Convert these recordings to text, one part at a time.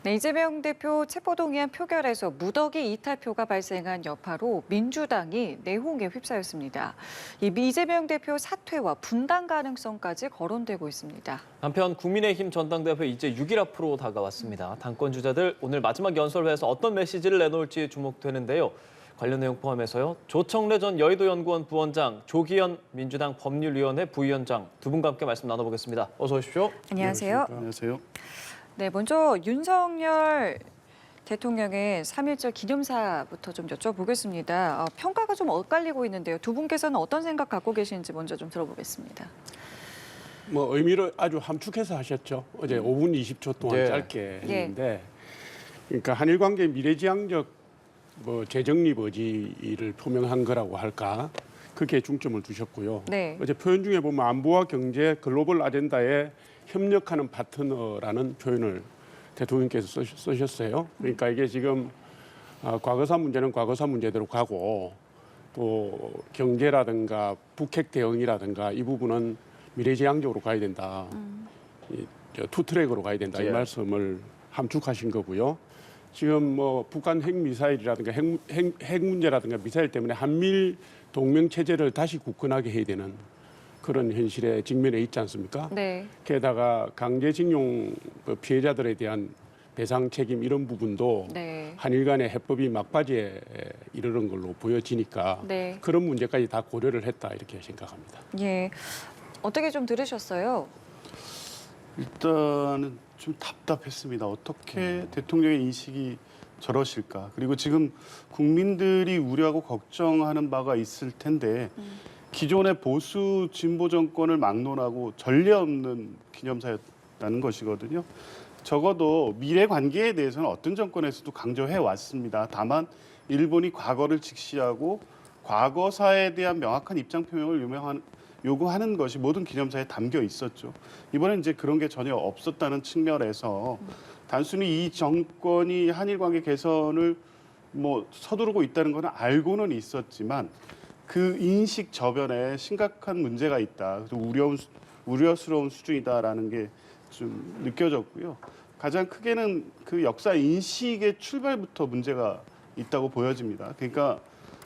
네, 이재명 대표 체포동의안 표결에서 무더기 이탈표가 발생한 여파로 민주당이 내홍에 휩싸였습니다. 이재명 대표 사퇴와 분당 가능성까지 거론되고 있습니다. 한편 국민의힘 전당대회 이제 6일 앞으로 다가왔습니다. 당권 주자들 오늘 마지막 연설회에서 어떤 메시지를 내놓을지 주목되는데요. 관련 내용 포함해서요. 조청래 전 여의도연구원 부원장, 조기현 민주당 법률위원회 부위원장 두 분과 함께 말씀 나눠보겠습니다. 어서 오십시오. 안녕하세요. 안녕하세요. 네, 먼저 윤석열 대통령의 3.1절 기념사부터 좀 여쭤보겠습니다. 평가가 좀 엇갈리고 있는데요. 두 분께서는 어떤 생각 갖고 계시는지 먼저 좀 들어보겠습니다. 뭐 의미를 아주 함축해서 하셨죠. 어제 5분 20초 동안 네. 짧게 했는데, 그러니까 한일 관계 미래지향적 재정립 의지를 표명한 거라고 할까, 그게 중점을 두셨고요. 네. 어제 표현 중에 보면 안보와 경제, 글로벌 아젠다에 협력하는 파트너라는 표현을 대통령께서 쓰셨어요. 그러니까 이게 지금 과거사 문제는 과거사 문제대로 가고, 또 경제라든가 북핵 대응이라든가 이 부분은 미래지향적으로 가야 된다. 투 트랙으로 가야 된다. 이 말씀을 함축하신 거고요. 지금 북한 핵 미사일이라든가 핵 문제라든가 미사일 때문에 한미일 동맹 체제를 다시 굳건하게 해야 되는 그런 현실에 직면해 있지 않습니까? 네. 게다가 강제징용 피해자들에 대한 배상 책임 이런 부분도 네. 한일 간의 해법이 막바지에 이르는 걸로 보여지니까 네. 그런 문제까지 다 고려를 했다 이렇게 생각합니다. 예. 어떻게 좀 들으셨어요? 일단은 좀 답답했습니다. 어떻게 대통령의 인식이 저러실까? 그리고 지금 국민들이 우려하고 걱정하는 바가 있을 텐데 기존의 보수 진보 정권을 막론하고 전례 없는 기념사였다는 것이거든요. 적어도 미래 관계에 대해서는 어떤 정권에서도 강조해 왔습니다. 다만 일본이 과거를 직시하고 과거사에 대한 명확한 입장 표명을 요구하는 것이 모든 기념사에 담겨 있었죠. 이번엔 이제 그런 게 전혀 없었다는 측면에서 단순히 이 정권이 한일 관계 개선을 서두르고 있다는 것은 알고는 있었지만 그 인식 저변에 심각한 문제가 있다. 우려스러운 수준이다라는 게 좀 느껴졌고요. 가장 크게는 그 역사 인식의 출발부터 문제가 있다고 보여집니다. 그러니까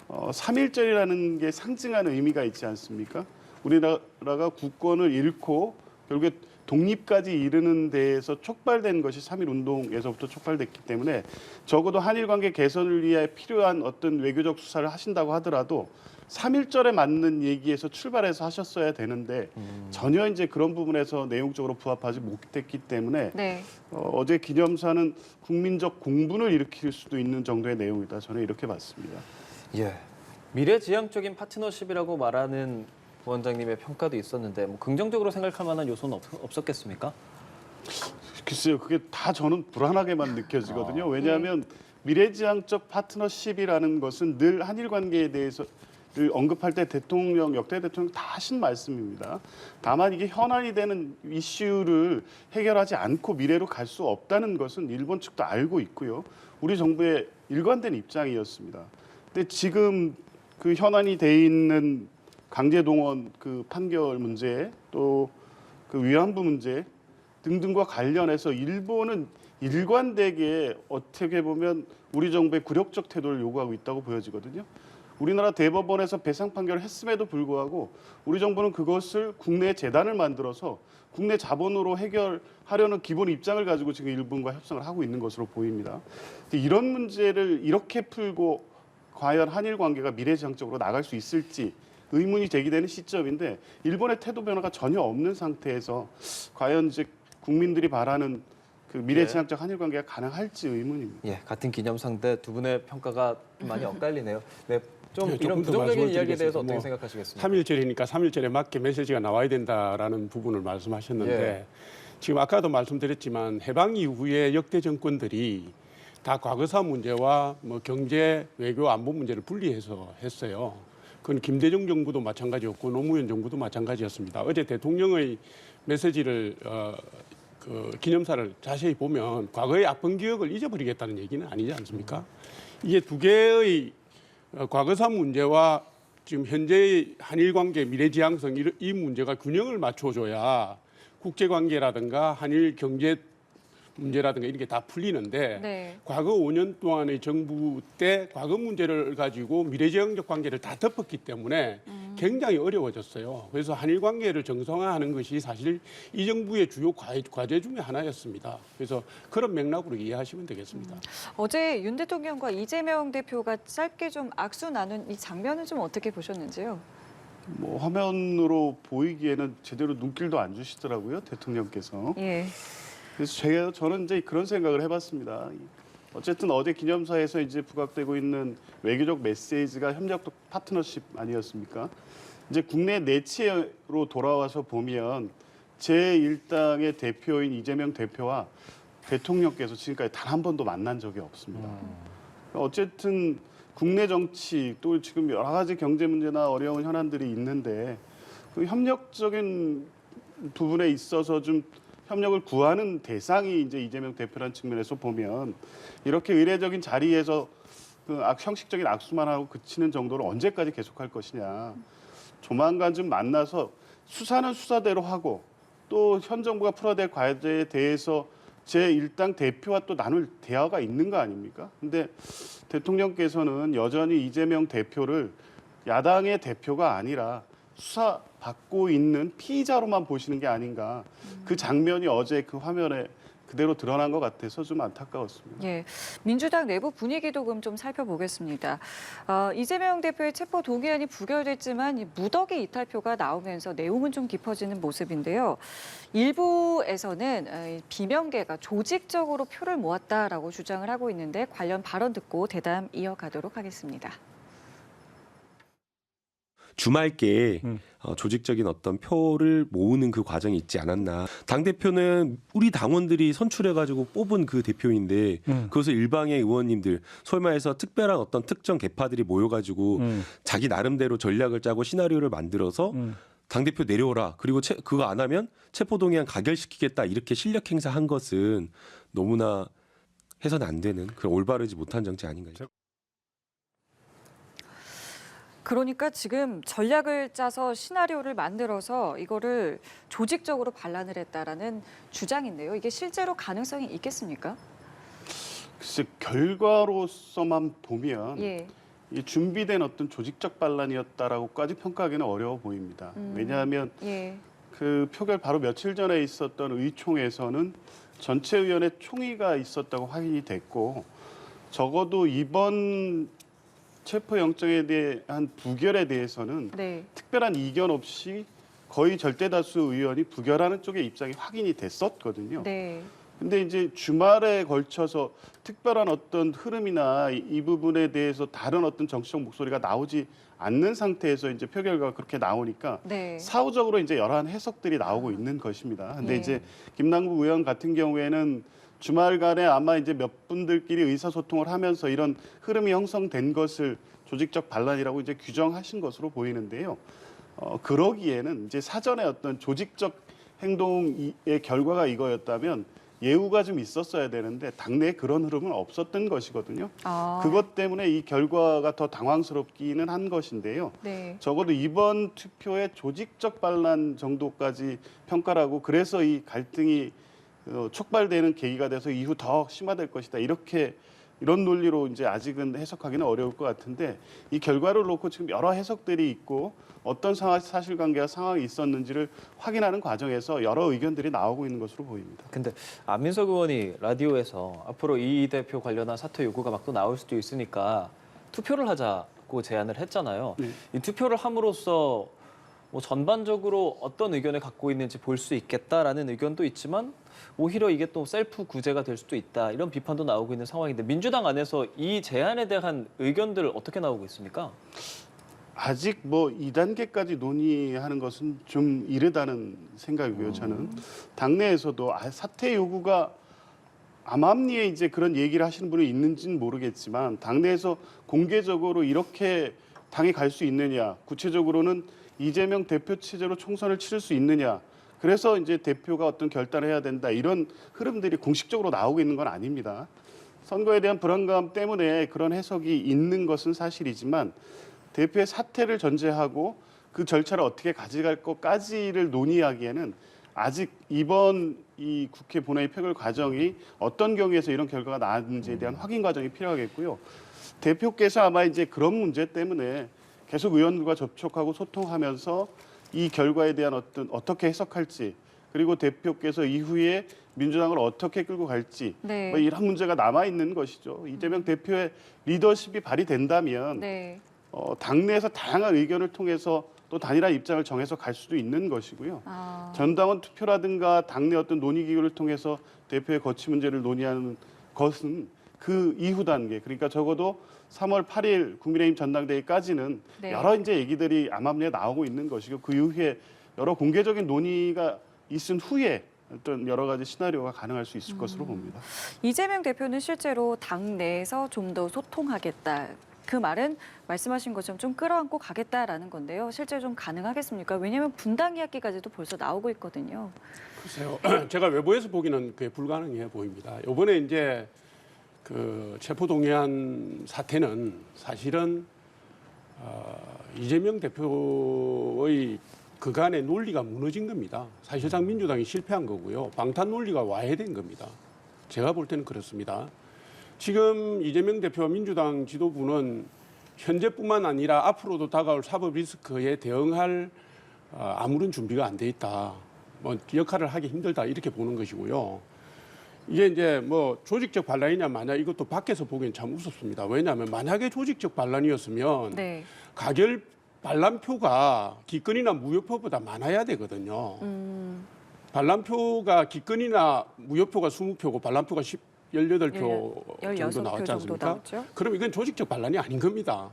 3.1절이라는 게 상징하는 의미가 있지 않습니까? 우리나라가 국권을 잃고 결국에 독립까지 이르는 데에서 촉발된 것이 3.1 운동에서부터 촉발됐기 때문에 적어도 한일 관계 개선을 위해 필요한 어떤 외교적 수사를 하신다고 하더라도 3.1절에 맞는 얘기에서 출발해서 하셨어야 되는데 전혀 이제 그런 부분에서 내용적으로 부합하지 못했기 때문에 네. 어제 기념사는 국민적 공분을 일으킬 수도 있는 정도의 내용이다. 저는 이렇게 봤습니다. 예. 미래지향적인 파트너십이라고 말하는 부원장님의 평가도 있었는데 긍정적으로 생각할 만한 요소는 없었겠습니까? 글쎄요. 그게 다 저는 불안하게만 느껴지거든요. 왜냐하면 미래지향적 파트너십이라는 것은 늘 한일 관계에 대해서 언급할 때 역대 대통령 다 하신 말씀입니다. 다만 이게 현안이 되는 이슈를 해결하지 않고 미래로 갈 수 없다는 것은 일본 측도 알고 있고요. 우리 정부의 일관된 입장이었습니다. 근데 지금 그 현안이 돼 있는 강제동원 그 판결 문제 또 그 위안부 문제 등등과 관련해서 일본은 일관되게 어떻게 보면 우리 정부의 굴욕적 태도를 요구하고 있다고 보여지거든요. 우리나라 대법원에서 배상 판결을 했음에도 불구하고 우리 정부는 그것을 국내 재단을 만들어서 국내 자본으로 해결하려는 기본 입장을 가지고 지금 일본과 협상을 하고 있는 것으로 보입니다. 이런 문제를 이렇게 풀고 과연 한일 관계가 미래지향적으로 나갈 수 있을지 의문이 제기되는 시점인데 일본의 태도 변화가 전혀 없는 상태에서 과연 이제 국민들이 바라는 그 미래지향적 한일 관계가 가능할지 의문입니다. 예, 같은 기념사인데 두 분의 평가가 많이 엇갈리네요. 네, 좀 네, 이런 조금 더 부정적인 말씀을 이야기에 대해서 어떻게 드리겠습니다. 생각하시겠습니까? 3.1절이니까 3.1절에 맞게 메시지가 나와야 된다라는 부분을 말씀하셨는데 지금 아까도 말씀드렸지만 해방 이후에 역대 정권들이 다 과거사 문제와 경제, 외교, 안보 문제를 분리해서 했어요. 그건 김대중 정부도 마찬가지였고 노무현 정부도 마찬가지였습니다. 어제 대통령의 메시지를 기념사를 자세히 보면 과거의 아픈 기억을 잊어버리겠다는 얘기는 아니지 않습니까? 이게 두 개의 과거사 문제와 지금 현재의 한일 관계 미래지향성 이 문제가 균형을 맞춰줘야 국제관계라든가 한일 경제 문제라든가 이런 게 다 풀리는데 네. 과거 5년 동안의 정부 때 과거 문제를 가지고 미래지향적 관계를 다 덮었기 때문에 굉장히 어려워졌어요. 그래서 한일 관계를 정상화하는 것이 사실 이 정부의 주요 과제 중에 하나였습니다. 그래서 그런 맥락으로 이해하시면 되겠습니다. 어제 윤 대통령과 이재명 대표가 짧게 좀 악수 나눈 이 장면은 좀 어떻게 보셨는지요? 뭐 화면으로 보이기에는 제대로 눈길도 안 주시더라고요, 대통령께서. 예. 그래서 저는 이제 그런 생각을 해봤습니다. 어쨌든 어제 기념사에서 이제 부각되고 있는 외교적 메시지가 협력 파트너십 아니었습니까? 이제 국내 내치로 돌아와서 보면 제1당의 대표인 이재명 대표와 대통령께서 지금까지 단 한 번도 만난 적이 없습니다. 어쨌든 국내 정치 또 지금 여러 가지 경제 문제나 어려운 현안들이 있는데 그 협력적인 부분에 있어서 좀 협력을 구하는 대상이 이제 이재명 대표라는 측면에서 보면 이렇게 의례적인 자리에서 그 형식적인 악수만 하고 그치는 정도를 언제까지 계속할 것이냐. 조만간 좀 만나서 수사는 수사대로 하고 또 현 정부가 풀어야 될 과제에 대해서 제1당 대표와 또 나눌 대화가 있는 거 아닙니까? 근데 대통령께서는 여전히 이재명 대표를 야당의 대표가 아니라 수사받고 있는 피의자로만 보시는 게 아닌가. 그 장면이 어제 그 화면에 그대로 드러난 것 같아서 좀 안타까웠습니다. 예, 민주당 내부 분위기도 그럼 좀 살펴보겠습니다. 이재명 대표의 체포 동의안이 부결됐지만 이 무더기 이탈표가 나오면서 내용은 좀 깊어지는 모습인데요. 일부에서는 비명계가 조직적으로 표를 모았다라고 주장을 하고 있는데 관련 발언 듣고 대담 이어가도록 하겠습니다. 주말께 조직적인 어떤 표를 모으는 그 과정이 있지 않았나. 당대표는 우리 당원들이 선출해가지고 뽑은 그 대표인데 그것을 일방의 의원님들, 소위 말해서 특별한 어떤 특정 계파들이 모여가지고 자기 나름대로 전략을 짜고 시나리오를 만들어서 당대표 내려오라. 그리고 그거 안 하면 체포동의안 가결시키겠다. 이렇게 실력 행사한 것은 너무나 해서는 안 되는 그런 올바르지 못한 정치 아닌가요? 그러니까 지금 전략을 짜서 시나리오를 만들어서 이거를 조직적으로 반란을 했다라는 주장인데요. 이게 실제로 가능성이 있겠습니까? 글쎄 결과로서만 보면 예. 이 준비된 어떤 조직적 반란이었다라고까지 평가하기는 어려워 보입니다. 왜냐하면 예. 그 표결 바로 며칠 전에 있었던 의총에서는 전체 의원의 총의가 있었다고 확인이 됐고 적어도 이번 체포영장에 대한 부결에 대해서는 네. 특별한 이견 없이 거의 절대 다수 의원이 부결하는 쪽의 입장이 확인이 됐었거든요. 네. 근데 이제 주말에 걸쳐서 특별한 어떤 흐름이나 이 부분에 대해서 다른 어떤 정치적 목소리가 나오지 않는 상태에서 이제 표결과 그렇게 나오니까 네. 사후적으로 이제 여러한 해석들이 나오고 있는 것입니다. 근데 예. 이제 김남국 의원 같은 경우에는 주말간에 아마 이제 몇 분들끼리 의사소통을 하면서 이런 흐름이 형성된 것을 조직적 반란이라고 이제 규정하신 것으로 보이는데요. 그러기에는 이제 사전에 어떤 조직적 행동의 결과가 이거였다면 예우가 좀 있었어야 되는데 당내에 그런 흐름은 없었던 것이거든요. 그것 때문에 이 결과가 더 당황스럽기는 한 것인데요. 네. 적어도 이번 투표의 조직적 반란 정도까지 평가하고 그래서 이 갈등이 촉발되는 계기가 돼서 이후 더 심화될 것이다. 이런 논리로 이제 아직은 해석하기는 어려울 것 같은데 이 결과를 놓고 지금 여러 해석들이 있고 어떤 사실관계와 상황이 있었는지를 확인하는 과정에서 여러 의견들이 나오고 있는 것으로 보입니다. 근데 안민석 의원이 라디오에서 앞으로 이 대표 관련한 사퇴 요구가 막 또 나올 수도 있으니까 투표를 하자고 제안을 했잖아요. 네. 이 투표를 함으로써 뭐 전반적으로 어떤 의견을 갖고 있는지 볼 수 있겠다라는 의견도 있지만 오히려 이게 또 셀프 구제가 될 수도 있다 이런 비판도 나오고 있는 상황인데 민주당 안에서 이 제안에 대한 의견들 어떻게 나오고 있습니까? 아직 뭐 2단계까지 논의하는 것은 좀 이르다는 생각이고요. 저는 당내에서도 사퇴 요구가 암암리에 이제 그런 얘기를 하시는 분이 있는지는 모르겠지만 당내에서 공개적으로 이렇게 당이 갈 수 있느냐, 구체적으로는 이재명 대표 체제로 총선을 치를 수 있느냐. 그래서 이제 대표가 어떤 결단을 해야 된다. 이런 흐름들이 공식적으로 나오고 있는 건 아닙니다. 선거에 대한 불안감 때문에 그런 해석이 있는 것은 사실이지만 대표의 사퇴를 전제하고 그 절차를 어떻게 가져갈 것까지를 논의하기에는 아직 이번 이 국회 본회의 표결 과정이 어떤 경우에서 이런 결과가 나왔는지에 대한 확인 과정이 필요하겠고요. 대표께서 아마 이제 그런 문제 때문에 계속 의원들과 접촉하고 소통하면서 이 결과에 대한 어떻게 해석할지, 그리고 대표께서 이후에 민주당을 어떻게 끌고 갈지 네. 뭐 이런 문제가 남아 있는 것이죠. 이재명 대표의 리더십이 발휘된다면 네. 당내에서 다양한 의견을 통해서 또 단일화 입장을 정해서 갈 수도 있는 것이고요. 아. 전당원 투표라든가 당내 어떤 논의 기구를 통해서 대표의 거취 문제를 논의하는 것은 그 이후 단계, 그러니까 적어도 3월 8일 국민의힘 전당대회까지는 네. 여러 이제 얘기들이 암암리에 나오고 있는 것이고, 그 이후에 여러 공개적인 논의가 있은 후에 어떤 여러 가지 시나리오가 가능할 수 있을 것으로 봅니다. 이재명 대표는 실제로 당 내에서 좀 더 소통하겠다. 그 말은 말씀하신 것처럼 좀 끌어안고 가겠다라는 건데요. 실제 좀 가능하겠습니까? 왜냐하면 분당 이야기까지도 벌써 나오고 있거든요. 글쎄요. 제가 외부에서 보기는 그게 불가능해 보입니다. 이번에 이제 그 체포동의안 사태는 사실은 이재명 대표의 그간의 논리가 무너진 겁니다. 사실상 민주당이 실패한 거고요. 방탄 논리가 와해된 겁니다. 제가 볼 때는 그렇습니다. 지금 이재명 대표와 민주당 지도부는 현재뿐만 아니라 앞으로도 다가올 사법 리스크에 대응할 아무런 준비가 안 돼 있다. 뭐 역할을 하기 힘들다 이렇게 보는 것이고요. 이게 이제 뭐 조직적 반란이냐 마냐 이것도 밖에서 보기엔 참 우습습니다. 왜냐하면 만약에 조직적 반란이었으면 네. 가결 반란표가 기권이나 무효표보다 많아야 되거든요. 반란표가 기권이나 무효표가 20표고 반란표가 18표 16표 정도 나왔지 정도 않습니까? 나왔죠. 그럼 이건 조직적 반란이 아닌 겁니다.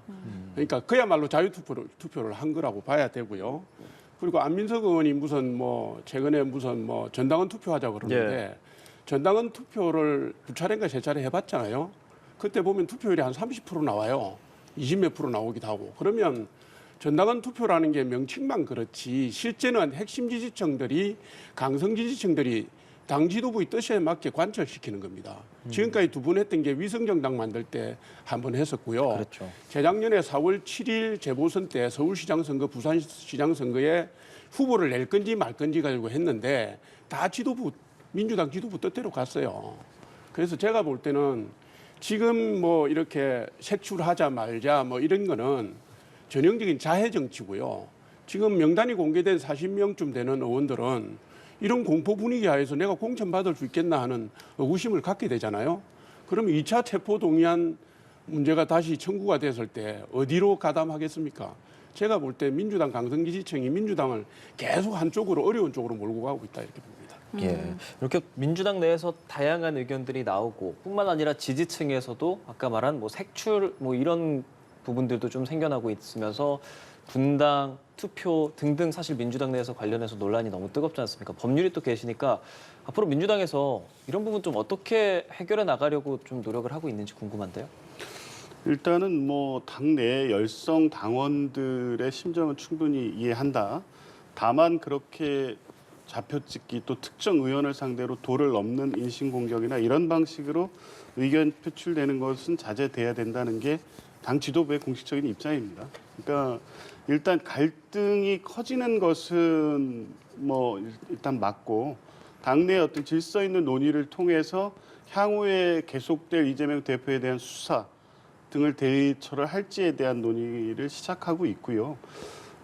그러니까 그야말로 자유투표를 한 거라고 봐야 되고요. 그리고 안민석 의원이 무슨 뭐 최근에 무슨 뭐 전당원 투표하자고 그러는데 전당원 투표를 두 차례인가 세 차례 해봤잖아요. 그때 보면 투표율이 한 30% 나와요. 20몇 프로 나오기도 하고. 그러면 전당원 투표라는 게 명칭만 그렇지 실제는 핵심 지지층들이 강성 지지층들이 당 지도부의 뜻에 맞게 관철시키는 겁니다. 지금까지 두 번 했던 게 위성정당 만들 때 한 번 했었고요. 그렇죠. 재작년에 4월 7일 재보선 때 서울시장 선거, 부산시장 선거에 후보를 낼 건지 말 건지 가지고 했는데 다 지도부 민주당 지도부 뜻대로 갔어요. 그래서 제가 볼 때는 지금 뭐 이렇게 색출하자 말자 뭐 이런 거는 전형적인 자해 정치고요. 지금 명단이 공개된 40명쯤 되는 의원들은 이런 공포 분위기 하에서 내가 공천받을 수 있겠나 하는 의구심을 갖게 되잖아요. 그러면 2차 체포동의안 문제가 다시 청구가 됐을 때 어디로 가담하겠습니까? 제가 볼 때 민주당 강성 지지층이 민주당을 계속 한쪽으로 어려운 쪽으로 몰고 가고 있다 이렇게 봅니다. 예, 이렇게 민주당 내에서 다양한 의견들이 나오고 뿐만 아니라 지지층에서도 아까 말한 뭐 색출 뭐 이런 부분들도 좀 생겨나고 있으면서 분당, 투표 등등 사실 민주당 내에서 관련해서 논란이 너무 뜨겁지 않습니까? 법률이 또 계시니까 앞으로 민주당에서 이런 부분 좀 어떻게 해결해 나가려고 좀 노력을 하고 있는지 궁금한데요. 일단은 뭐 당내 열성 당원들의 심정은 충분히 이해한다. 다만 그렇게 좌표찍기 또 특정 의원을 상대로 도를 넘는 인신공격이나 이런 방식으로 의견 표출되는 것은 자제돼야 된다는 게 당 지도부의 공식적인 입장입니다. 그러니까 일단 갈등이 커지는 것은 뭐 일단 맞고 당내 어떤 질서 있는 논의를 통해서 향후에 계속될 이재명 대표에 대한 수사 등을 대처를 할지에 대한 논의를 시작하고 있고요.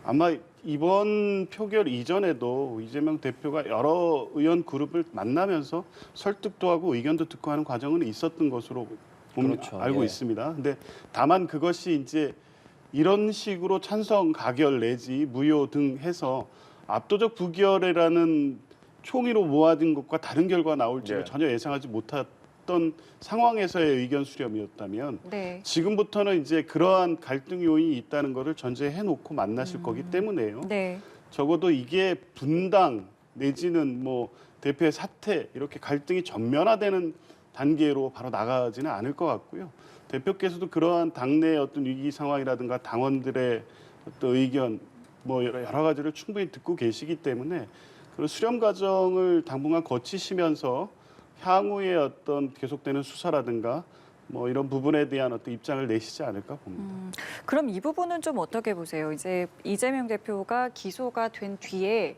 아마 이번 표결 이전에도 이재명 대표가 여러 의원 그룹을 만나면서 설득도 하고 의견도 듣고 하는 과정은 있었던 것으로 그렇죠. 알고 예. 있습니다. 근데 다만 그것이 이제 이런 식으로 찬성, 가결 내지 무효 등 해서 압도적 부결이라는 총의로 모아진 것과 다른 결과가 나올지를 전혀 예상하지 못했던 상황에서의 의견 수렴이었다면 네. 지금부터는 이제 그러한 갈등 요인이 있다는 것을 전제해 놓고 만나실 거기 때문에요. 네. 적어도 이게 분당 내지는 뭐 대표의 사퇴 이렇게 갈등이 전면화되는 단계로 바로 나가지는 않을 것 같고요. 대표께서도 그러한 당내 어떤 위기 상황이라든가 당원들의 어떤 의견 뭐 여러 가지를 충분히 듣고 계시기 때문에 그런 수렴 과정을 당분간 거치시면서 향후에 어떤 계속되는 수사라든가 뭐 이런 부분에 대한 어떤 입장을 내시지 않을까 봅니다. 그럼 이 부분은 좀 어떻게 보세요? 이제 이재명 대표가 기소가 된 뒤에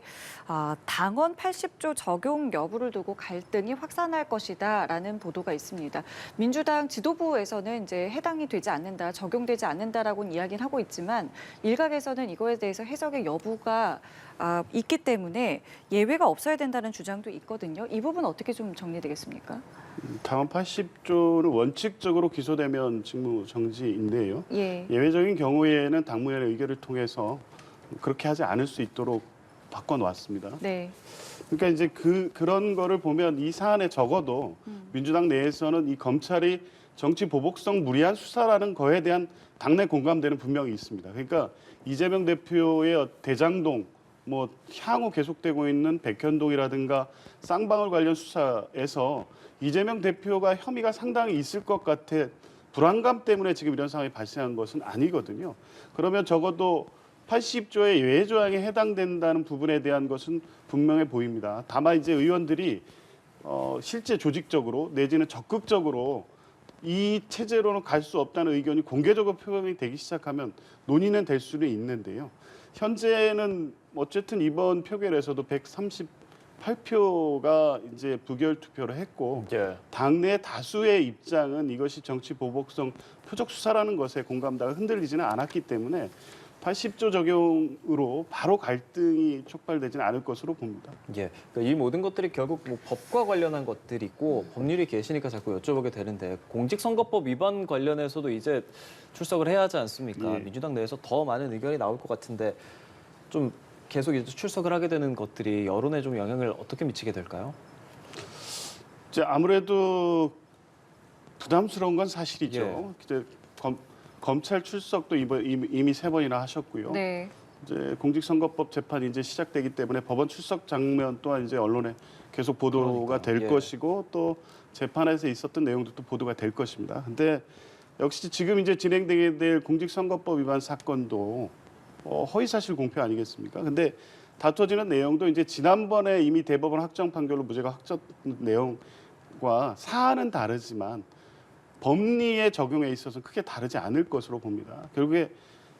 당원 80조 적용 여부를 두고 갈등이 확산할 것이다라는 보도가 있습니다. 민주당 지도부에서는 이제 해당이 되지 않는다, 적용되지 않는다라고는 이야기를 하고 있지만 일각에서는 이거에 대해서 해석의 여부가 있기 때문에 예외가 없어야 된다는 주장도 있거든요. 이 부분 어떻게 좀 정리되겠습니까? 당원 80조는 원칙적으로 기소되면 직무 정지인데요. 예. 예외적인 경우에는 당무위원회 의결을 통해서 그렇게 하지 않을 수 있도록 바꿔놓았습니다. 네. 그러니까 이제 그런 거를 보면 이 사안에 적어도 민주당 내에서는 이 검찰이 정치 보복성 무리한 수사라는 거에 대한 당내 공감대는 분명히 있습니다. 그러니까 이재명 대표의 대장동, 뭐 향후 계속되고 있는 백현동이라든가 쌍방울 관련 수사에서 이재명 대표가 혐의가 상당히 있을 것 같아 불안감 때문에 지금 이런 상황이 발생한 것은 아니거든요. 그러면 적어도 80조의 예외 조항에 해당된다는 부분에 대한 것은 분명해 보입니다. 다만 이제 의원들이 실제 조직적으로 내지는 적극적으로 이 체제로는 갈 수 없다는 의견이 공개적으로 표명이 되기 시작하면 논의는 될 수는 있는데요. 현재는 어쨌든 이번 표결에서도 138표가 이제 부결 투표를 했고 예. 당내 다수의 입장은 이것이 정치 보복성 표적 수사라는 것에 공감대가 흔들리지는 않았기 때문에 80조 적용으로 바로 갈등이 촉발되지는 않을 것으로 봅니다. 예, 그러니까 이 모든 것들이 결국 뭐 법과 관련한 것들이고 법률이 계시니까 자꾸 여쭤보게 되는데 공직선거법 위반 관련해서도 이제 출석을 해야 하지 않습니까? 예. 민주당 내에서 더 많은 의견이 나올 것 같은데 좀 계속 이제 출석을 하게 되는 것들이 여론에 좀 영향을 어떻게 미치게 될까요? 이제 아무래도 부담스러운 건 사실이죠. 이제 검찰 출석도 이미 3번이나 하셨고요. 네. 이제 공직선거법 재판이 이제 시작되기 때문에 법원 출석 장면 또한 이제 언론에 계속 보도가 그러니까요. 될 예. 것이고 또 재판에서 있었던 내용도 또 보도가 될 것입니다. 근데 역시 지금 이제 진행되게 될 공직선거법 위반 사건도 허위사실 공표 아니겠습니까? 근데 다퉈지는 내용도 이제 지난번에 이미 대법원 확정 판결로 무죄가 확정 내용과 사안은 다르지만 법리의 적용에 있어서 크게 다르지 않을 것으로 봅니다. 결국에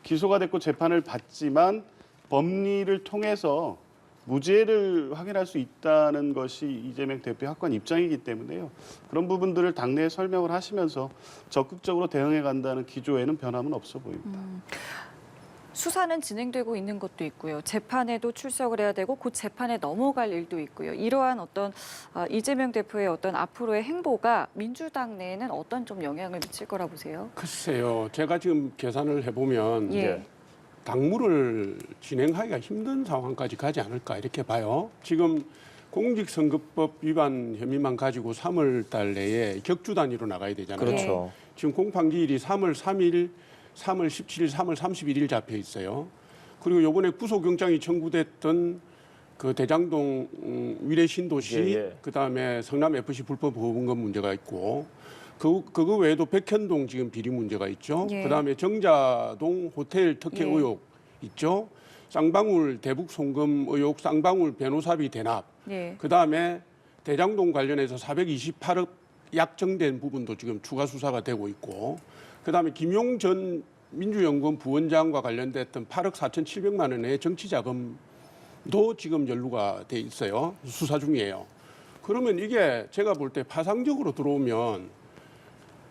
기소가 됐고 재판을 받지만 법리를 통해서 무죄를 확인할 수 있다는 것이 이재명 대표 확고한 입장이기 때문에요. 그런 부분들을 당내에 설명을 하시면서 적극적으로 대응해 간다는 기조에는 변함은 없어 보입니다. 수사는 진행되고 있는 것도 있고요. 재판에도 출석을 해야 되고 곧 재판에 넘어갈 일도 있고요. 이러한 어떤 이재명 대표의 어떤 앞으로의 행보가 민주당 내에는 어떤 좀 영향을 미칠 거라 보세요? 글쎄요. 제가 지금 계산을 해보면 예. 당무를 진행하기가 힘든 상황까지 가지 않을까 이렇게 봐요. 지금 공직선거법 위반 혐의만 가지고 3월 달 내에 격주 단위로 나가야 되잖아요. 그렇죠. 지금 공판기일이 3월 3일, 3월 17일, 3월 31일 잡혀 있어요. 그리고 이번에 구속영장이 청구됐던 그 대장동 위례 신도시, 예. 그다음에 성남 FC 불법 보험금 문제가 있고, 그거 외에도 백현동 지금 비리 문제가 있죠. 예. 그다음에 정자동 호텔 특혜 예. 의혹 있죠. 쌍방울 대북 송금 의혹, 쌍방울 변호사비 대납. 예. 그다음에 대장동 관련해서 428억 약정된 부분도 지금 추가 수사가 되고 있고, 그다음에 김용 전 민주연구원 부원장과 관련됐던 8억 4,700만 원의 정치자금도 지금 연루가 돼 있어요. 수사 중이에요. 그러면 이게 제가 볼 때 파상적으로 들어오면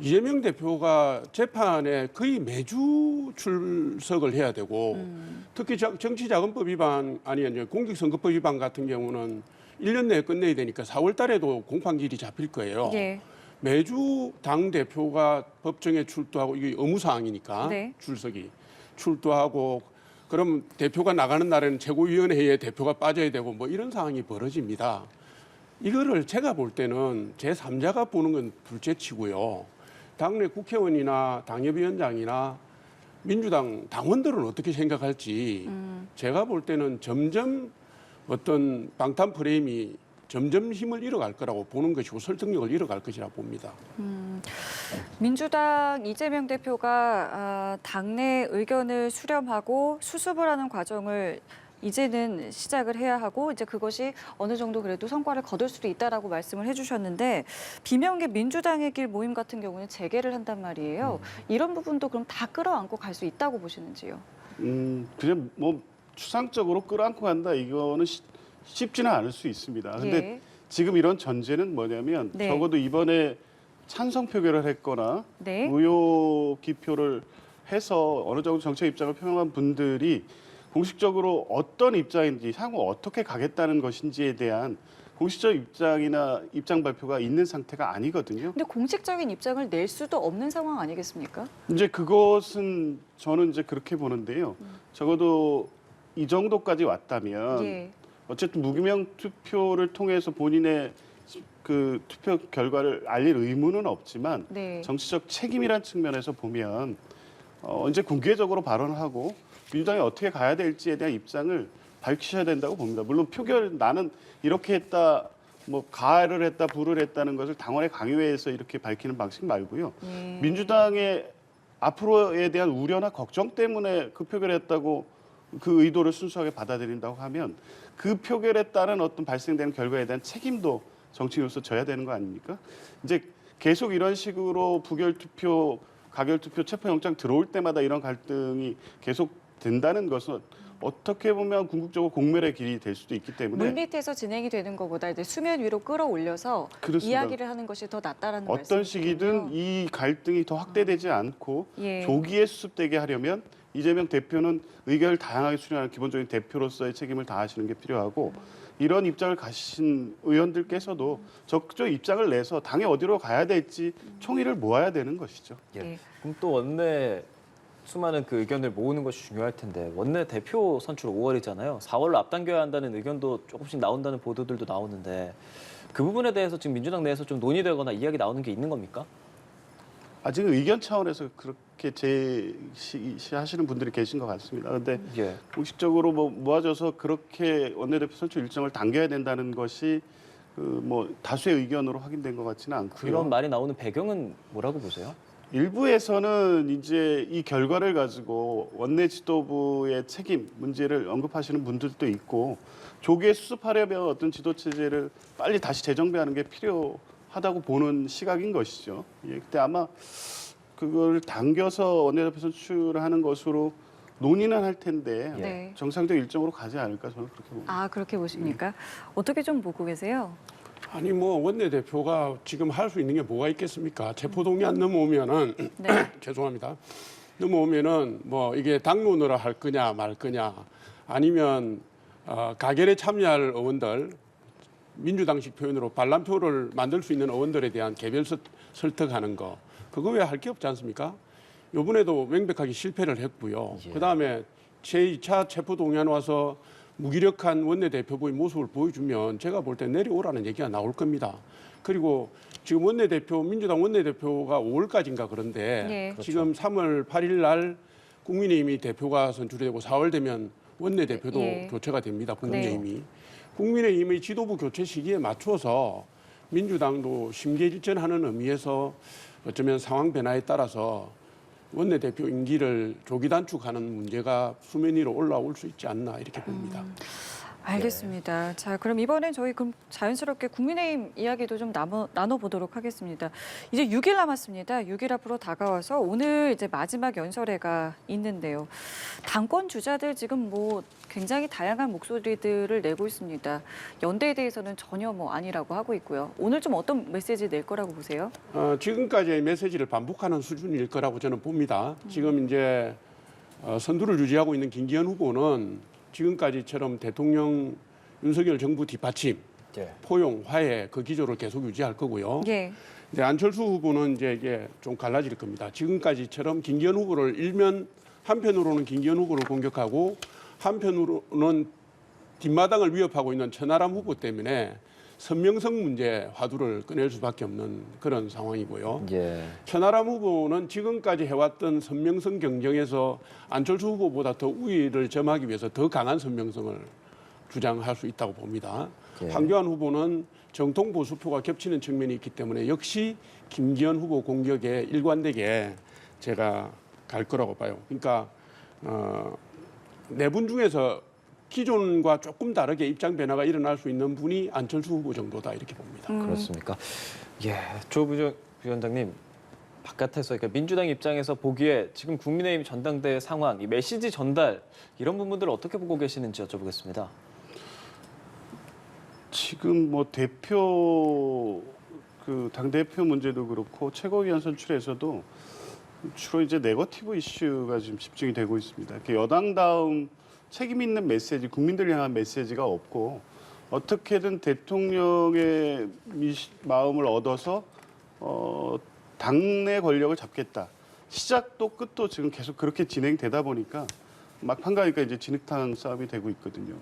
이재명 대표가 재판에 거의 매주 출석을 해야 되고 특히 정치자금법 위반 아니 공직선거법 위반 같은 경우는 1년 내에 끝내야 되니까 4월 달에도 공판기일이 잡힐 거예요. 예. 매주 당 대표가 법정에 출두하고 이게 의무사항이니까 네. 출석이 출두하고 그럼 대표가 나가는 날에는 최고위원회에 대표가 빠져야 되고 뭐 이런 상황이 벌어집니다. 이거를 제가 볼 때는 제3자가 보는 건 둘째치고요. 당내 국회의원이나 당협위원장이나 민주당 당원들은 어떻게 생각할지 제가 볼 때는 점점 어떤 방탄 프레임이 점점 힘을 잃어갈 거라고 보는 것이고 설득력을 잃어갈 것이라 봅니다. 민주당 이재명 대표가 당내 의견을 수렴하고 수습을 하는 과정을 이제는 시작을 해야 하고 이제 그것이 어느 정도 그래도 성과를 거둘 수도 있다라고 말씀을 해주셨는데 비명계 민주당의 길 모임 같은 경우는 재개를 한단 말이에요. 이런 부분도 그럼 다 끌어안고 갈 수 있다고 보시는지요? 그냥 뭐 추상적으로 끌어안고 간다 이거는 쉽지는 않을 수 있습니다. 근데 예. 지금 이런 전제는 뭐냐면 네. 적어도 이번에 찬성 표결을 했거나 네. 무효 기표를 해서 어느 정도 정책 입장을 표명한 분들이 공식적으로 어떤 입장인지 향후 어떻게 가겠다는 것인지에 대한 공식적 입장이나 입장 발표가 있는 상태가 아니거든요. 근데 공식적인 입장을 낼 수도 없는 상황 아니겠습니까? 이제 그것은 저는 이제 그렇게 보는데요. 적어도 이 정도까지 왔다면 예. 어쨌든 무기명 투표를 통해서 본인의 그 투표 결과를 알릴 의무는 없지만 네. 정치적 책임이란 측면에서 보면 이제 공개적으로 발언하고 민주당이 어떻게 가야 될지에 대한 입장을 밝히셔야 된다고 봅니다. 물론 표결 나는 이렇게 했다, 뭐 가를 했다, 부를 했다는 것을 당원의 강요회에서 이렇게 밝히는 방식 말고요. 예. 민주당의 앞으로에 대한 우려나 걱정 때문에 그 표결했다고 그 의도를 순수하게 받아들인다고 하면 그 표결에 따른 어떤 발생되는 결과에 대한 책임도 정치인으로서 져야 되는 거 아닙니까? 이제 계속 이런 식으로 부결 투표, 가결 투표, 체포영장 들어올 때마다 이런 갈등이 계속 된다는 것은 어떻게 보면 궁극적으로 공멸의 길이 될 수도 있기 때문에 물밑에서 진행이 되는 것보다 이제 수면 위로 끌어올려서 그렇습니다. 이야기를 하는 것이 더 낫다라는 어떤 말씀이시군요. 시기든 이 갈등이 더 확대되지 않고 예. 조기에 수습되게 하려면 이재명 대표는 의견을 다양하게 수렴하는 기본적인 대표로서의 책임을 다하시는 게 필요하고 이런 입장을 가신 의원들께서도 적극적 입장을 내서 당이 어디로 가야 될지 총의를 모아야 되는 것이죠. 예. 그럼 또 원내 수많은 그 의견을 모으는 것이 중요할 텐데 원내 대표 선출 5월이잖아요. 4월로 앞당겨야 한다는 의견도 조금씩 나온다는 보도들도 나오는데 그 부분에 대해서 지금 민주당 내에서 좀 논의되거나 이야기 나오는 게 있는 겁니까? 아직 의견 차원에서 그렇게 제시하시는 분들이 계신 것 같습니다. 그런데 예. 공식적으로 뭐 모아져서 그렇게 원내대표 선출 일정을 당겨야 된다는 것이 그 뭐 다수의 의견으로 확인된 것 같지는 않고요. 그런 말이 나오는 배경은 뭐라고 보세요? 일부에서는 이제 이 결과를 가지고 원내 지도부의 책임 문제를 언급하시는 분들도 있고 조기에 수습하려면 어떤 지도 체제를 빨리 다시 재정비하는 게 필요하다고 보는 시각인 것이죠. 예, 그때 아마 그걸 당겨서 원내대표 선출하는 것으로 논의는 할 텐데 네. 정상적 일정으로 가지 않을까 저는 그렇게 봅니다. 아, 그렇게 보십니까? 어떻게 좀 보고 계세요? 아니 뭐 원내대표가 지금 할 수 있는 게 뭐가 있겠습니까? 체포동의안 넘어오면은 네. 죄송합니다. 넘어오면은 뭐 이게 당론으로 할 거냐 말 거냐 아니면 가결에 참여할 의원들 민주당식 표현으로 반란표를 만들 수 있는 의원들에 대한 개별 설득하는 거 그거 왜 할 게 없지 않습니까? 이번에도 명백하게 실패를 했고요. 예. 그다음에 제2차 체포동의안 와서 무기력한 원내대표부의 모습을 보여주면 제가 볼 때 내려오라는 얘기가 나올 겁니다. 그리고 지금 원내대표 민주당 원내대표가 5월까지인가 그런데 네. 지금 3월 8일 날 국민의힘이 대표가 선출되고 4월 되면 원내대표도 예. 교체가 됩니다. 국민의힘이. 국민의힘의 지도부 교체 시기에 맞춰서 민주당도 심계일전하는 의미에서 어쩌면 상황 변화에 따라서 원내대표 임기를 조기 단축하는 문제가 수면 위로 올라올 수 있지 않나 이렇게 봅니다. 알겠습니다. 자, 그럼 이번엔 저희 그럼 자연스럽게 국민의힘 이야기도 좀 나눠보도록 하겠습니다. 이제 6일 남았습니다. 6일 앞으로 다가와서 오늘 이제 마지막 연설회가 있는데요. 당권 주자들 지금 뭐 굉장히 다양한 목소리들을 내고 있습니다. 연대에 대해서는 전혀 뭐 아니라고 하고 있고요. 오늘 좀 어떤 메시지 낼 거라고 보세요? 지금까지의 메시지를 반복하는 수준일 거라고 저는 봅니다. 지금 이제 선두를 유지하고 있는 김기현 후보는 지금까지처럼 대통령 윤석열 정부 뒷받침, 예. 포용, 화해 그 기조를 계속 유지할 거고요. 예. 이제 안철수 후보는 이제 이게 좀 갈라질 겁니다. 지금까지처럼 김기현 후보를 일면 한편으로는 김기현 후보를 공격하고 한편으로는 뒷마당을 위협하고 있는 천하람 후보 때문에 선명성 문제 화두를 꺼낼 수밖에 없는 그런 상황이고요. 예. 천하람 후보는 지금까지 해왔던 선명성 경쟁에서 안철수 후보보다 더 우위를 점하기 위해서 더 강한 선명성을 주장할 수 있다고 봅니다. 예. 황교안 후보는 정통 보수표가 겹치는 측면이 있기 때문에 역시 김기현 후보 공격에 일관되게 제가 갈 거라고 봐요. 그러니까 네 분 중에서 기존과 조금 다르게 입장 변화가 일어날 수 있는 분이 안철수 후보 정도다 이렇게 봅니다. 그렇습니까? 예, 조 부위원장님. 바깥에서 그러니까 민주당 입장에서 보기에 지금 국민의힘 전당대회 상황, 이 메시지 전달 이런 부분들을 어떻게 보고 계시는지 여쭤보겠습니다. 지금 뭐 대표 당 대표 문제도 그렇고 최고위원 선출에서도 주로 이제 네거티브 이슈가 지금 집중이 되고 있습니다. 이렇게 여당다움 책임 있는 메시지, 국민들 향한 메시지가 없고 어떻게든 대통령의 마음을 얻어서 당내 권력을 잡겠다. 시작도 끝도 지금 계속 그렇게 진행되다 보니까 막판 가니까 이제 진흙탕 싸움이 되고 있거든요.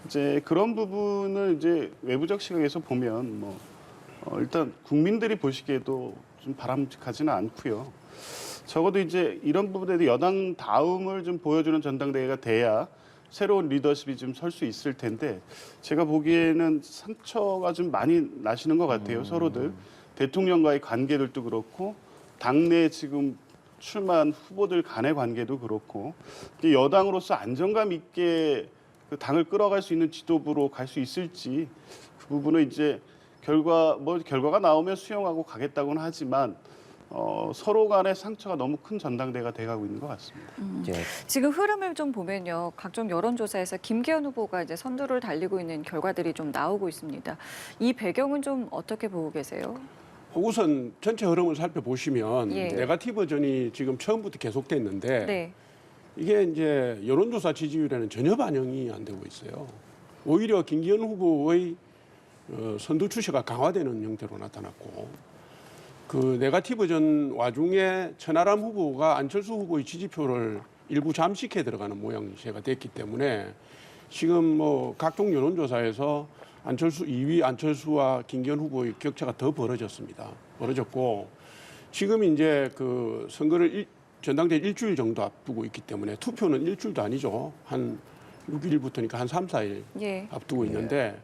이제 그런 부분을 이제 외부적 시각에서 보면 뭐 일단 국민들이 보시기에도 좀 바람직하지는 않고요. 적어도 이제 이런 부분에 대해 여당 다움을 좀 보여주는 전당대회가 돼야 새로운 리더십이 좀 설 수 있을 텐데 제가 보기에는 상처가 좀 많이 나시는 것 같아요. 서로들. 대통령과의 관계들도 그렇고 당내 지금 출마한 후보들 간의 관계도 그렇고 여당으로서 안정감 있게 그 당을 끌어갈 수 있는 지도부로 갈 수 있을지 그 부분은 이제 결과가 나오면 수용하고 가겠다고는 하지만 서로 간의 상처가 너무 큰 전당대회가 돼가고 있는 것 같습니다. 예. 지금 흐름을 좀 보면요. 각종 여론조사에서 김기현 후보가 이제 선두를 달리고 있는 결과들이 좀 나오고 있습니다. 이 배경은 좀 어떻게 보고 계세요? 우선 전체 흐름을 살펴보시면 예. 네거티브전이 지금 처음부터 계속됐는데 네. 이게 이제 여론조사 지지율에는 전혀 반영이 안 되고 있어요. 오히려 김기현 후보의 선두 추세가 강화되는 형태로 나타났고 그 네거티브전 와중에 천하람 후보가 안철수 후보의 지지표를 일부 잠식해 들어가는 모양새가 됐기 때문에 지금 뭐 각종 여론조사에서 안철수 2위 안철수와 김기현 후보의 격차가 더 벌어졌고 지금 이제 그 선거를 전당대회 일주일 정도 앞두고 있기 때문에 투표는 일주일도 아니죠. 한 6일부터니까 한 3, 4일 예. 앞두고 있는데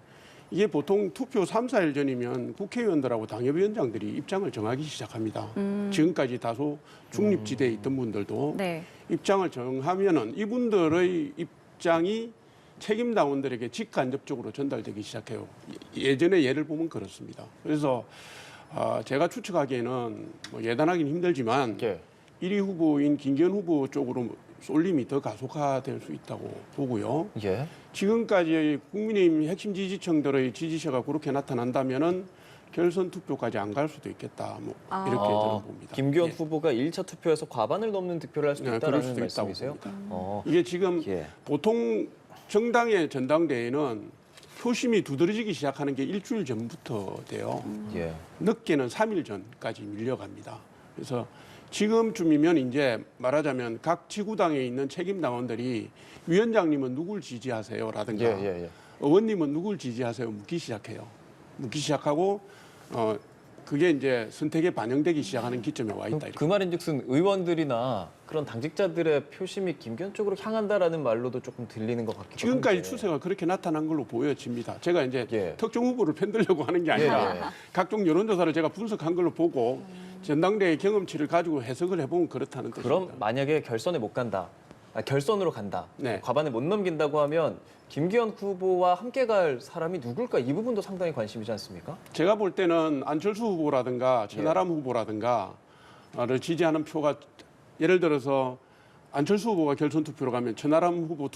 이게 보통 투표 3, 4일 전이면 국회의원들하고 당협위원장들이 입장을 정하기 시작합니다. 지금까지 다소 중립지대에 있던 분들도 네. 입장을 정하면은 이분들의 입장이 책임당원들에게 직간접적으로 전달되기 시작해요. 예전에 예를 보면 그렇습니다. 그래서 제가 추측하기에는 뭐 예단하기는 힘들지만 예. 1위 후보인 김기현 후보 쪽으로 쏠림이 더 가속화될 수 있다고 보고요. 예. 지금까지 국민의힘 핵심 지지층들의 지지세가 그렇게 나타난다면은 결선 투표까지 안 갈 수도 있겠다. 뭐 이렇게 저는 봅니다. 김기현 예. 후보가 1차 투표에서 과반을 넘는 득표를 할 수도 네, 그럴 있다라는 수도 있다고 말씀이세요? 봅니다. 이게 지금 예. 보통 정당의 전당대회는 표심이 두드러지기 시작하는 게 일주일 전부터 돼요. 예. 늦게는 3일 전까지 밀려갑니다. 그래서 지금쯤이면 이제 말하자면 각 지구당에 있는 책임당원들이 위원장님은 누굴 지지하세요라든가 예. 의원님은 누굴 지지하세요 묻기 시작해요. 묻기 시작하고 그게 이제 선택에 반영되기 시작하는 기점에 와 있다. 그 말인즉슨 의원들이나 그런 당직자들의 표심이 김기현 쪽으로 향한다라는 말로도 조금 들리는 것 같기도 지금까지 한데. 추세가 그렇게 나타난 걸로 보여집니다. 제가 이제 예. 특정 후보를 편들려고 하는 게 아니라 예. 각종 여론조사를 제가 분석한 걸로 보고 전당대회 경험치를 가지고 해석을 해보면 그렇다는 뜻입니다. 그럼 만약에 결선에 못 간다, 결선으로 간다, 네. 과반을 못 넘긴다고 하면 김기현 후보와 함께 갈 사람이 누굴까? 이 부분도 상당히 관심이지 않습니까? 제가 볼 때는 안철수 후보라든가 천하람 후보라든가를 지지하는 표가 예를 들어서 안철수 후보가 결선 투표로 가면 천하람 후보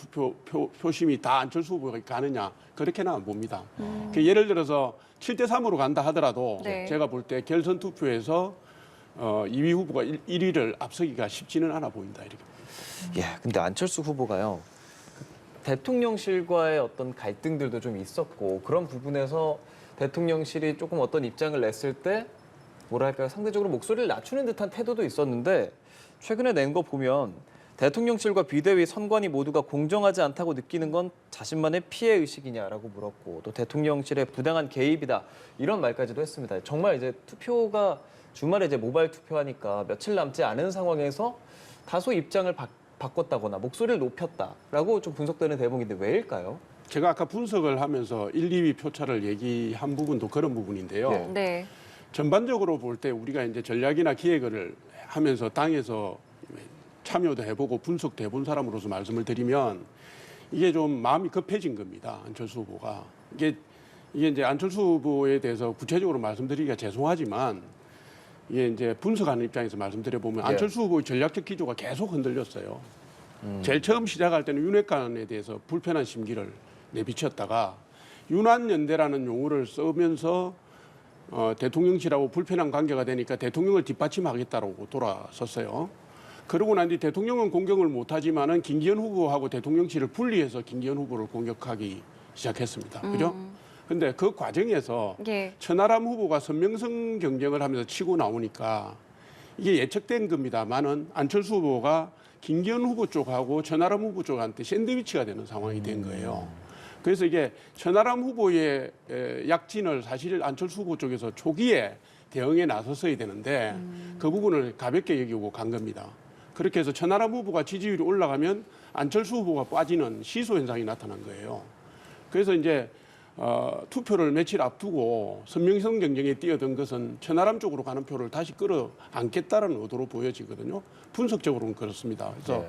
표심이 다 안철수 후보가 가느냐 그렇게는 안 봅니다. 그 예를 들어서 7대3으로 간다 하더라도 네. 제가 볼 때 결선 투표에서 2위 후보가 1위를 앞서기가 쉽지는 않아 보인다 이렇게. 예, 근데 안철수 후보가요. 대통령실과의 어떤 갈등들도 좀 있었고 그런 부분에서 대통령실이 조금 어떤 입장을 냈을 때 뭐랄까요, 상대적으로 목소리를 낮추는 듯한 태도도 있었는데 최근에 낸 거 보면 대통령실과 비대위 선관위 모두가 공정하지 않다고 느끼는 건 자신만의 피해 의식이냐라고 물었고 또 대통령실의 부당한 개입이다 이런 말까지도 했습니다. 정말 이제 투표가 주말에 이제 모바일 투표하니까 며칠 남지 않은 상황에서 다소 입장을 바꿨다거나 목소리를 높였다라고 좀 분석되는 대목인데 왜일까요? 제가 아까 분석을 하면서 1, 2위 표차를 얘기한 부분도 그런 부분인데요. 네. 네. 전반적으로 볼 때 우리가 이제 전략이나 기획을 하면서 당에서 참여도 해보고 분석도 해본 사람으로서 말씀을 드리면 이게 좀 마음이 급해진 겁니다. 안철수 후보가. 이게 이제 안철수 후보에 대해서 구체적으로 말씀드리기가 죄송하지만 이게 이제 분석하는 입장에서 말씀드려보면 안철수 후보의 전략적 기조가 계속 흔들렸어요. 제일 처음 시작할 때는 윤핵관에 대해서 불편한 심기를 내비쳤다가 윤한연대라는 용어를 쓰면서 대통령실하고 불편한 관계가 되니까 대통령을 뒷받침하겠다고 돌아섰어요. 그러고 난 뒤 대통령은 공격을 못하지만은 김기현 후보하고 대통령실을 분리해서 김기현 후보를 공격하기 시작했습니다. 그죠? 근데 그 과정에서 예. 천하람 후보가 선명성 경쟁을 하면서 치고 나오니까 이게 예측된 겁니다만은 안철수 후보가 김기현 후보 쪽하고 천하람 후보 쪽한테 샌드위치가 되는 상황이 된 거예요. 그래서 이게 천하람 후보의 약진을 사실 안철수 후보 쪽에서 초기에 대응에 나섰어야 되는데 그 부분을 가볍게 여기고 간 겁니다. 그렇게 해서 천하람 후보가 지지율이 올라가면 안철수 후보가 빠지는 시소 현상이 나타난 거예요. 그래서 이제 투표를 며칠 앞두고 선명성 경쟁에 뛰어든 것은 천하람 쪽으로 가는 표를 다시 끌어안겠다는 의도로 보여지거든요. 분석적으로는 그렇습니다. 그래서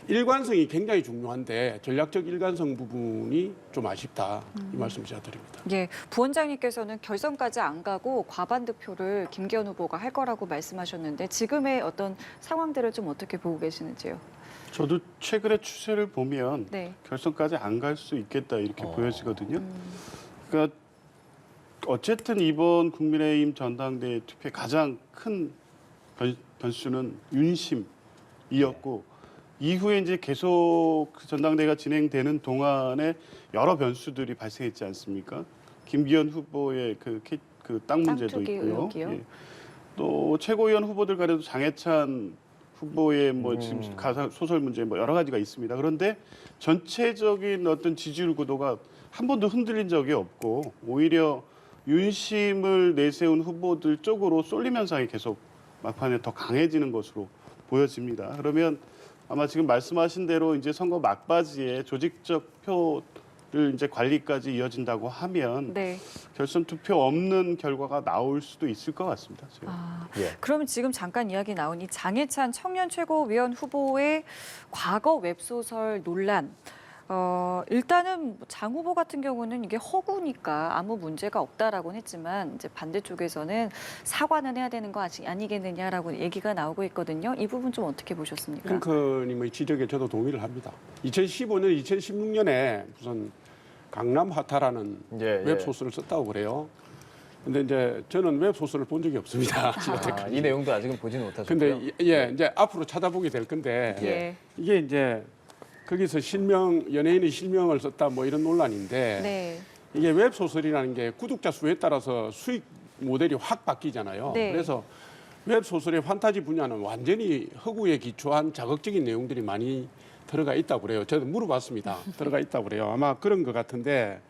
일관성이 굉장히 중요한데 전략적 일관성 부분이 좀 아쉽다. 이 말씀 제가 드립니다. 예, 부원장님께서는 결선까지 안 가고 과반 득표를 김기현 후보가 할 거라고 말씀하셨는데 지금의 어떤 상황들을 좀 어떻게 보고 계시는지요? 저도 최근의 추세를 보면 네. 결선까지 안 갈 수 있겠다 이렇게 보여지거든요. 그러니까 어쨌든 이번 국민의힘 전당대회 투표의 가장 큰 변수는 윤심이었고 이후에 이제 계속 그 전당대회가 진행되는 동안에 여러 변수들이 발생했지 않습니까? 김기현 후보의 그 땅 문제도 땅투기 있고요. 의혹이요? 예. 또 최고위원 후보들 간에도 장해찬 후보의 뭐 지금 가사 소설 문제 뭐 여러 가지가 있습니다. 그런데 전체적인 어떤 지지율 구도가 한 번도 흔들린 적이 없고 오히려 윤심을 내세운 후보들 쪽으로 쏠림 현상이 계속 막판에 더 강해지는 것으로 보여집니다. 그러면 아마 지금 말씀하신 대로 이제 선거 막바지에 조직적 표를 이제 관리까지 이어진다고 하면 네. 결선 투표 없는 결과가 나올 수도 있을 것 같습니다. 제가. 아, 예. 그러면 지금 잠깐 이야기 나온 이 장해찬 청년 최고위원 후보의 과거 웹소설 논란. 일단은 장 후보 같은 경우는 이게 허구니까 아무 문제가 없다라고는 했지만 이제 반대쪽에서는 사과는 해야 되는 거 아니겠느냐라고 얘기가 나오고 있거든요. 이 부분 좀 어떻게 보셨습니까? 핑크님의 지적에 저도 동의를 합니다. 2015년, 2016년에 무슨 강남 하타라는 웹소설을 썼다고 그래요. 근데 이제 저는 웹소설을 본 적이 없습니다. 이 내용도 아직은 보지는 못하셨고요. 근데 이제 앞으로 찾아보게 될 건데 예. 이게 이제 거기서 연예인의 실명을 썼다 뭐 이런 논란인데 네. 이게 웹소설이라는 게 구독자 수에 따라서 수익 모델이 확 바뀌잖아요. 네. 그래서 웹소설의 판타지 분야는 완전히 허구에 기초한 자극적인 내용들이 많이 들어가 있다고 그래요. 저도 물어봤습니다. 들어가 있다고 그래요. 아마 그런 것 같은데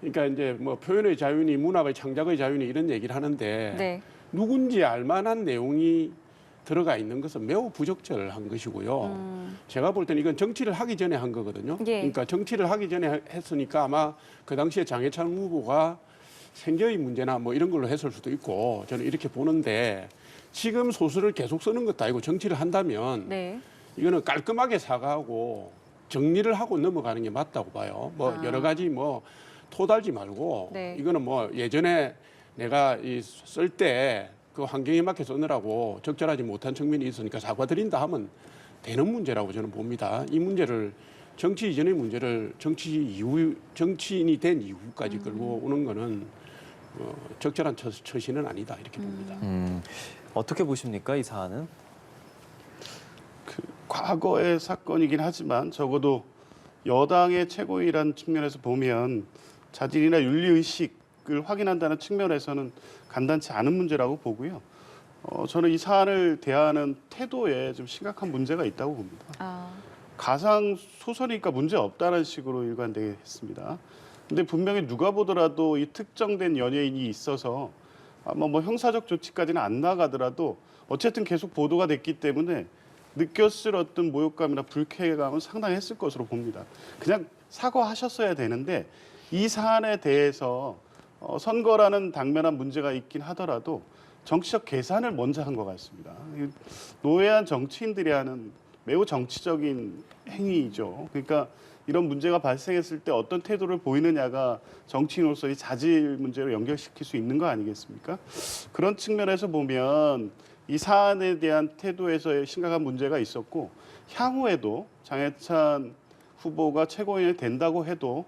그러니까 이제 뭐 표현의 자유니 문학의 창작의 자유니 이런 얘기를 하는데 네. 누군지 알만한 내용이 들어가 있는 것은 매우 부적절한 것이고요. 제가 볼 때는 이건 정치를 하기 전에 한 거거든요. 예. 그러니까 정치를 하기 전에 했으니까 아마 그 당시에 장해찬 후보가 생계의 문제나 뭐 이런 걸로 했을 수도 있고 저는 이렇게 보는데 지금 소설을 계속 쓰는 것도 아니고 정치를 한다면 네. 이거는 깔끔하게 사과하고 정리를 하고 넘어가는 게 맞다고 봐요. 뭐 여러 가지 뭐 토달지 말고 네. 이거는 뭐 예전에 내가 쓸 때 그 환경에 맞게 쓰느라고 적절하지 못한 측면이 있으니까 사과드린다 하면 되는 문제라고 저는 봅니다. 이 문제를 정치 이전의 문제를 정치인이 된 이후까지 끌고 오는 거는 적절한 처신은 아니다 이렇게 봅니다. 어떻게 보십니까, 이 사안은? 그 과거의 사건이긴 하지만 적어도 여당의 최고위라는 측면에서 보면 자질이나 윤리의식을 확인한다는 측면에서는 간단치 않은 문제라고 보고요. 저는 이 사안을 대하는 태도에 좀 심각한 문제가 있다고 봅니다. 가상 소설이니까 문제 없다는 식으로 일관되게 했습니다. 근데 분명히 누가 보더라도 이 특정된 연예인이 있어서 아마 뭐 형사적 조치까지는 안 나가더라도 어쨌든 계속 보도가 됐기 때문에 느꼈을 어떤 모욕감이나 불쾌감은 상당했을 것으로 봅니다. 그냥 사과하셨어야 되는데 이 사안에 대해서 선거라는 당면한 문제가 있긴 하더라도 정치적 계산을 먼저 한 것 같습니다. 노예한 정치인들이 하는 매우 정치적인 행위이죠. 그러니까 이런 문제가 발생했을 때 어떤 태도를 보이느냐가 정치인으로서의 자질 문제로 연결시킬 수 있는 거 아니겠습니까? 그런 측면에서 보면 이 사안에 대한 태도에서의 심각한 문제가 있었고 향후에도 장해찬 후보가 최고위원이 된다고 해도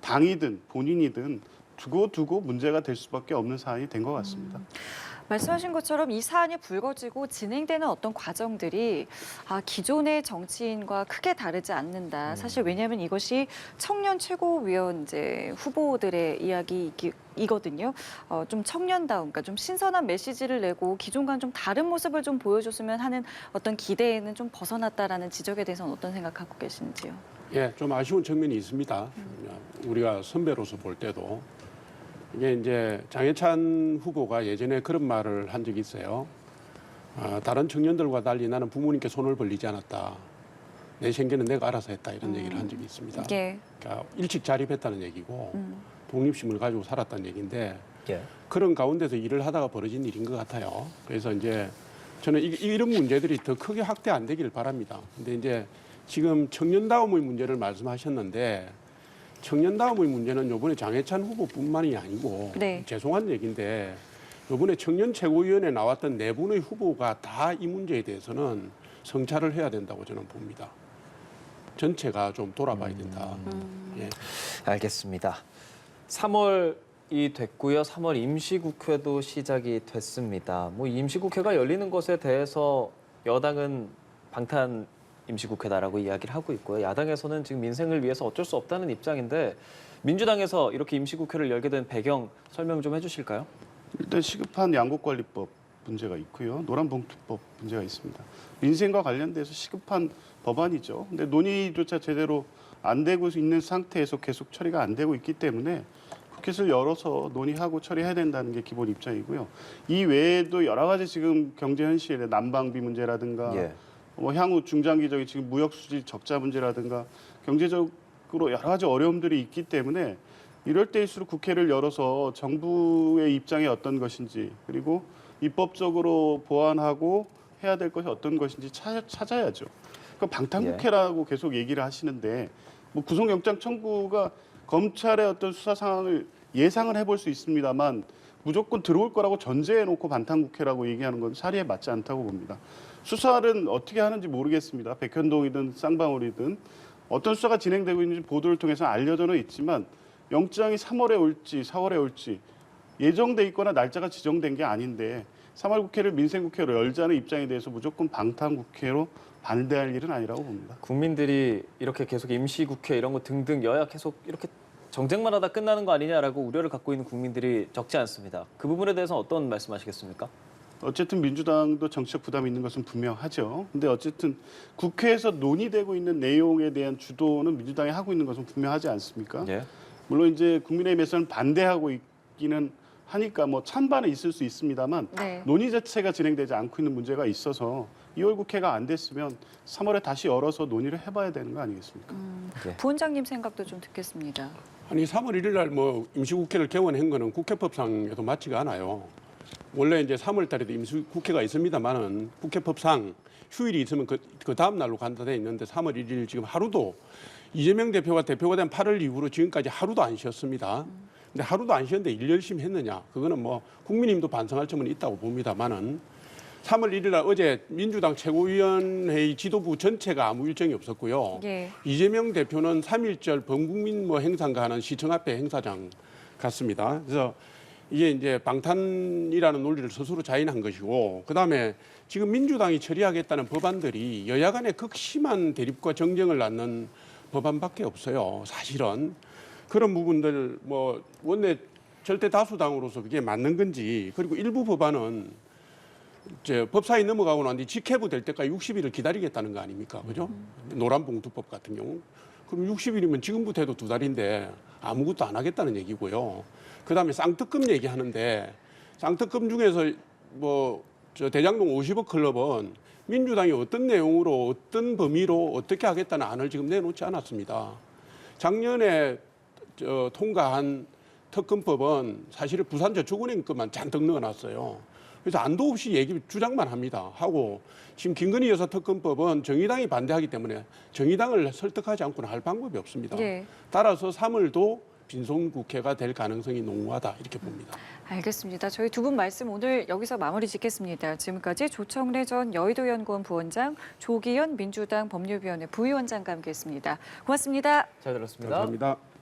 당이든 본인이든 두고 문제가 될 수밖에 없는 사안이 된 것 같습니다. 말씀하신 것처럼 이 사안이 불거지고 진행되는 어떤 과정들이 기존의 정치인과 크게 다르지 않는다. 사실 왜냐하면 이것이 청년 최고위원 이제 후보들의 이야기이거든요. 좀 청년다운, 그러니까 좀 신선한 메시지를 내고 기존과는 좀 다른 모습을 좀 보여줬으면 하는 어떤 기대에는 좀 벗어났다라는 지적에 대해서는 어떤 생각하고 계신지요? 예, 좀 아쉬운 측면이 있습니다. 우리가 선배로서 볼 때도 이게 이제 장해찬 후보가 예전에 그런 말을 한 적이 있어요. 다른 청년들과 달리 나는 부모님께 손을 벌리지 않았다. 내 생계는 내가 알아서 했다. 이런 얘기를 한 적이 있습니다. 예. 그러니까 일찍 자립했다는 얘기고 독립심을 가지고 살았다는 얘기인데 예. 그런 가운데서 일을 하다가 벌어진 일인 것 같아요. 그래서 이제 저는 이런 문제들이 더 크게 확대 안 되기를 바랍니다. 근데 이제 지금 청년다움의 문제를 말씀하셨는데 청년다움의 문제는 이번에 장해찬 후보뿐만이 아니고 네. 죄송한 얘기인데 이번에 청년 최고위원회에 나왔던 네 분의 후보가 다 이 문제에 대해서는 성찰을 해야 된다고 저는 봅니다. 전체가 좀 돌아봐야 된다. 예. 알겠습니다. 3월이 됐고요. 3월 임시국회도 시작이 됐습니다. 뭐 임시국회가 열리는 것에 대해서 여당은 방탄 임시국회다라고 이야기를 하고 있고요. 야당에서는 지금 민생을 위해서 어쩔 수 없다는 입장인데 민주당에서 이렇게 임시국회를 열게 된 배경 설명 좀 해주실까요? 일단 시급한 양곡관리법 문제가 있고요. 노란봉투법 문제가 있습니다. 민생과 관련돼서 시급한 법안이죠. 근데 논의조차 제대로 안 되고 있는 상태에서 계속 처리가 안 되고 있기 때문에 국회를 열어서 논의하고 처리해야 된다는 게 기본 입장이고요. 이 외에도 여러 가지 지금 경제 현실의 난방비 문제라든가 예. 뭐 향후 중장기적인 지금 무역 수지 적자 문제라든가 경제적으로 여러 가지 어려움들이 있기 때문에 이럴 때일수록 국회를 열어서 정부의 입장이 어떤 것인지 그리고 입법적으로 보완하고 해야 될 것이 어떤 것인지 찾아야죠. 그러니까 방탄국회라고 계속 얘기를 하시는데 뭐 구속영장 청구가 검찰의 어떤 수사 상황을 예상을 해볼 수 있습니다만 무조건 들어올 거라고 전제해놓고 방탄국회라고 얘기하는 건 사리에 맞지 않다고 봅니다. 수사는 어떻게 하는지 모르겠습니다. 백현동이든 쌍방울이든 어떤 수사가 진행되고 있는지 보도를 통해서 알려져는 있지만 영장이 3월에 올지 4월에 올지 예정돼 있거나 날짜가 지정된 게 아닌데 3월 국회를 민생국회로 열자는 입장에 대해서 무조건 방탄국회로 반대할 일은 아니라고 봅니다. 국민들이 이렇게 계속 임시국회 이런 거 등등 여야 계속 이렇게 정쟁만 하다 끝나는 거 아니냐라고 우려를 갖고 있는 국민들이 적지 않습니다. 그 부분에 대해서 어떤 말씀하시겠습니까? 어쨌든 민주당도 정치적 부담이 있는 것은 분명하죠. 근데 어쨌든 국회에서 논의되고 있는 내용에 대한 주도는 민주당이 하고 있는 것은 분명하지 않습니까? 예. 물론 이제 국민의힘에서는 반대하고 있기는 하니까 뭐 찬반은 있을 수 있습니다만 네. 논의 자체가 진행되지 않고 있는 문제가 있어서 2월 국회가 안 됐으면 3월에 다시 열어서 논의를 해봐야 되는 거 아니겠습니까? 부원장님 생각도 좀 듣겠습니다. 아니 3월 1일 날 뭐 임시국회를 개원한 거는 국회법상에도 맞지가 않아요. 원래 이제 3월 달에도 임시국회가 있습니다만은 국회법상 휴일이 있으면 그 다음 날로 간다 돼 있는데 3월 1일 지금 하루도 이재명 대표가 된 8월 이후로 지금까지 하루도 안 쉬었습니다. 근데 하루도 안 쉬었는데 일 열심히 했느냐? 그거는 뭐 국민님도 반성할 점은 있다고 봅니다만은 3월 1일 날 어제 민주당 최고위원회의 지도부 전체가 아무 일정이 없었고요. 예. 이재명 대표는 3.1절 범국민 행사인가 하는 시청 앞에 행사장 갔습니다. 그래서 이게 이제 방탄이라는 논리를 스스로 자인한 것이고 그다음에 지금 민주당이 처리하겠다는 법안들이 여야 간의 극심한 대립과 정쟁을 낳는 법안밖에 없어요. 사실은 그런 부분들 뭐 원내 절대 다수당으로서 그게 맞는 건지 그리고 일부 법안은 이제 법사위 넘어가고 난 뒤 직회부 될 때까지 60일을 기다리겠다는 거 아닙니까? 그죠? 노란봉투법 같은 경우. 그럼 60일이면 지금부터 해도 2달인데 아무것도 안 하겠다는 얘기고요. 그다음에 쌍특금 얘기하는데 쌍특금 중에서 뭐 저 대장동 50억 클럽은 민주당이 어떤 내용으로 어떤 범위로 어떻게 하겠다는 안을 지금 내놓지 않았습니다. 작년에 통과한 특검법은 사실은 부산저축은행 것만 잔뜩 넣어놨어요. 그래서 안도 없이 주장만 합니다. 하고 지금 김건희 여사 특검법은 정의당이 반대하기 때문에 정의당을 설득하지 않고는 할 방법이 없습니다. 예. 따라서 3월도 빈손국회가 될 가능성이 농후하다 이렇게 봅니다. 알겠습니다. 저희 두 분 말씀 오늘 여기서 마무리 짓겠습니다. 지금까지 조청래 전 여의도연구원 부원장, 조기현 민주당 법률위원회 부위원장과 함께했습니다. 고맙습니다. 잘 들었습니다. 감사합니다.